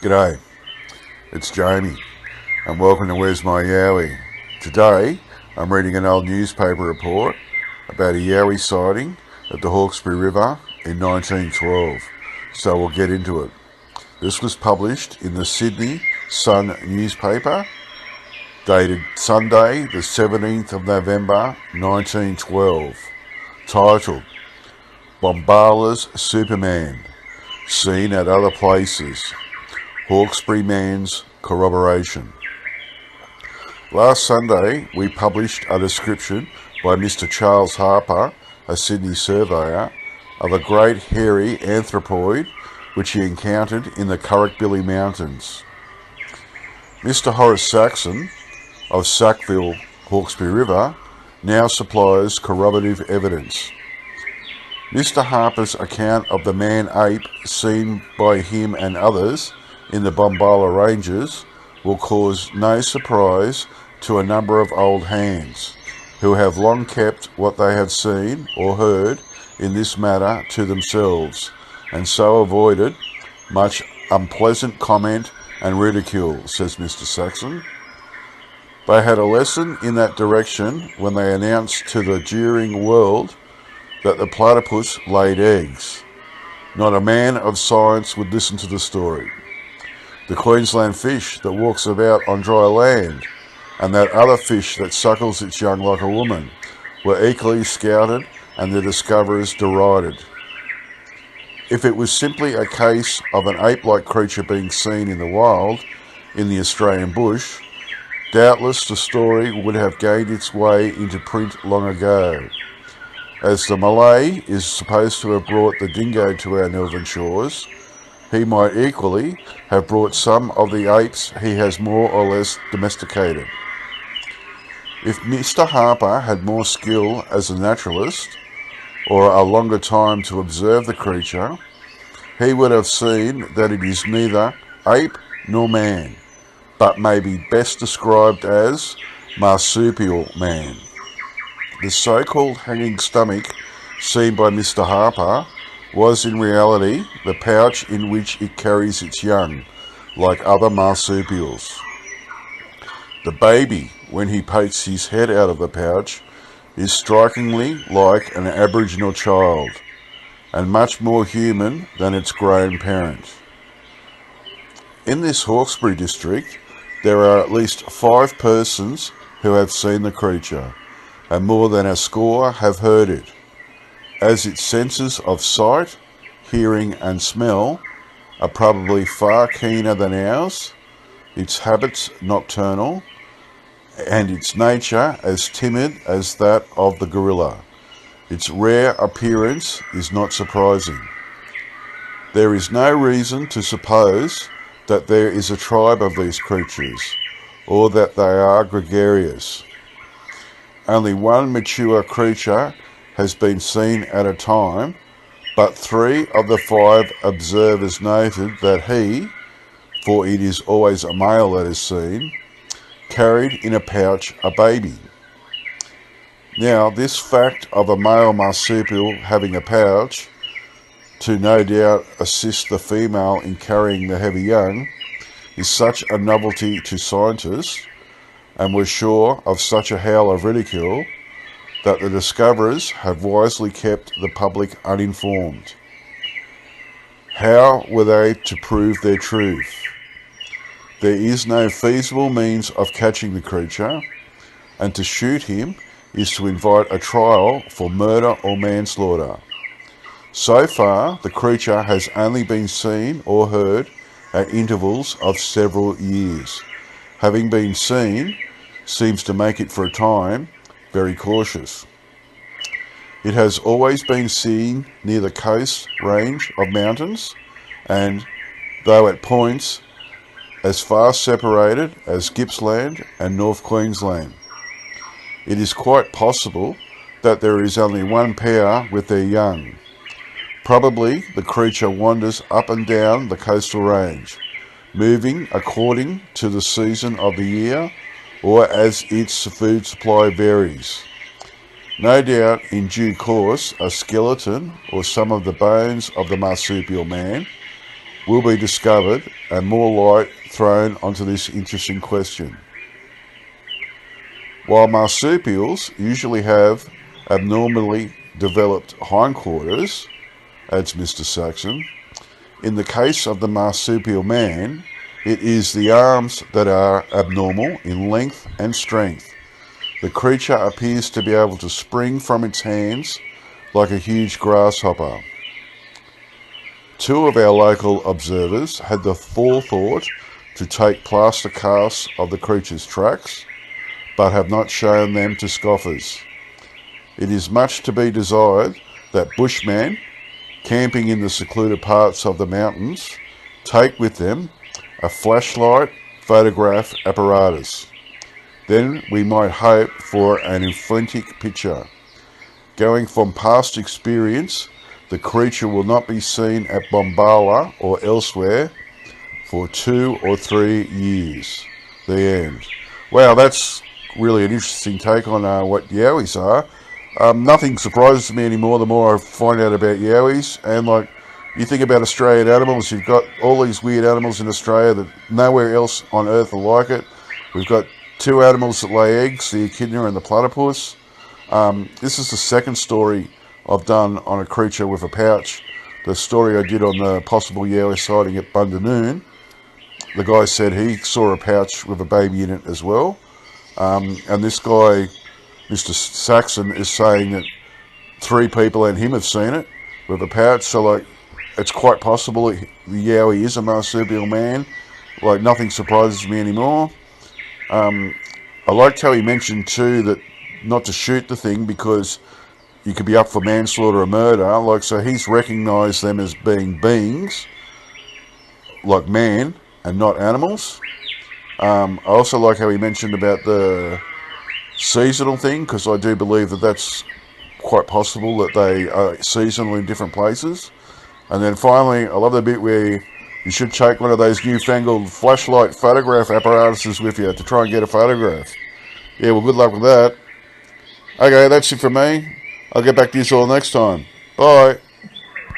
G'day, it's Jamie and welcome to Where's My Yowie. Today I'm reading an old newspaper report about a Yowie sighting at the Hawksbury River in 1912, so we'll get into it. This was published in the Sydney Sun newspaper, dated Sunday the 17th of November 1912, titled Bombala's Superman, Seen at Other Places. Hawkesbury Man's Corroboration. Last Sunday, we published a description by Mr. Charles Harper, a Sydney surveyor, of a great hairy anthropoid which he encountered in the Hawkesbury Mountains. Mr. Horace Saxon of Sackville, Hawksbury River, now supplies corroborative evidence. Mr. Harper's account of the man-ape seen by him and others in the Bombala Ranges will cause no surprise to a number of old hands who have long kept what they have seen or heard in this matter to themselves, and so avoided much unpleasant comment and ridicule, says Mr. Saxon. They had a lesson in that direction when they announced to the jeering world that the platypus laid eggs. Not a man of science would listen to the story. The Queensland fish that walks about on dry land, and that other fish that suckles its young like a woman, were equally scouted and their discoverers derided. If it was simply a case of an ape-like creature being seen in the wild, in the Australian bush, doubtless the story would have gained its way into print long ago. As the Malay is supposed to have brought the dingo to our northern shores, he might equally have brought some of the apes he has more or less domesticated. If Mr. Harper had more skill as a naturalist, or a longer time to observe the creature, he would have seen that it is neither ape nor man, but may be best described as Marsupial man. The so-called hanging stomach seen by Mr. Harper was in reality the pouch in which it carries its young, like other marsupials. The baby, when he pokes his head out of the pouch, is strikingly like an Aboriginal child, and much more human than its grown parent. In this Hawkesbury district, there are at least 5 persons who have seen the creature, and more than a score have heard it, as its senses of sight, hearing and smell are probably far keener than ours, its habits nocturnal, and its nature as timid as that of the gorilla. Its rare appearance is not surprising. There is no reason to suppose that there is a tribe of these creatures, or that they are gregarious. Only one mature creature has been seen at a time, but 3 of the 5 observers noted that he, for it is always a male that is seen, carried in a pouch a baby. Now, this fact of a male marsupial having a pouch, to no doubt assist the female in carrying the heavy young, is such a novelty to scientists, and was sure of such a howl of ridicule, that the discoverers have wisely kept the public uninformed. How were they to prove their truth? There is no feasible means of catching the creature, and to shoot him is to invite a trial for murder or manslaughter. So far, the creature has only been seen or heard at intervals of several years. Having been seen seems to make it for a time very cautious. It has always been seen near the coast range of mountains, and though at points as far separated as Gippsland and North Queensland, it is quite possible that there is only one pair with their young. Probably the creature wanders up and down the coastal range, moving according to the season of the year or as its food supply varies. No doubt in due course a skeleton or some of the bones of the marsupial man will be discovered and more light thrown onto this interesting question. While marsupials usually have abnormally developed hindquarters, adds Mr. Saxon, in the case of the marsupial man, it is the arms that are abnormal in length and strength. The creature appears to be able to spring from its hands like a huge grasshopper. Two of our local observers had the forethought to take plaster casts of the creature's tracks, but have not shown them to scoffers. It is much to be desired that bushmen, camping in the secluded parts of the mountains, take with them a flashlight photograph apparatus. Then we might hope for an authentic picture. Going from past experience, the creature will not be seen at Bombala or elsewhere for 2 or 3 years. The end. Wow, that's really an interesting take on what Yowies are. Nothing surprises me anymore the more I find out about Yowies. And like, you think about Australian animals, you've got all these weird animals in Australia that nowhere else on earth are like it. We've got 2 animals that lay eggs, the echidna and the platypus. This is the second story I've done on a creature with a pouch. The story I did on the possible Yowie sighting at Bundanoon, the guy said he saw a pouch with a baby in it as well. And this guy, Mr. Saxon, is saying that 3 people and him have seen it with a pouch. So like, it's quite possible that the Yowie is a marsupial man. Like, nothing surprises me anymore. I liked how he mentioned too that not to shoot the thing because you could be up for manslaughter or murder. Like, so he's recognised them as being beings, like man, and not animals. I also like how he mentioned about the seasonal thing, because I do believe that that's quite possible that they are seasonal in different places. And then finally, I love the bit where you should take one of those newfangled flashlight photograph apparatuses with you to try and get a photograph. Yeah, well, good luck with that. Okay, that's it for me. I'll get back to you all next time. Bye.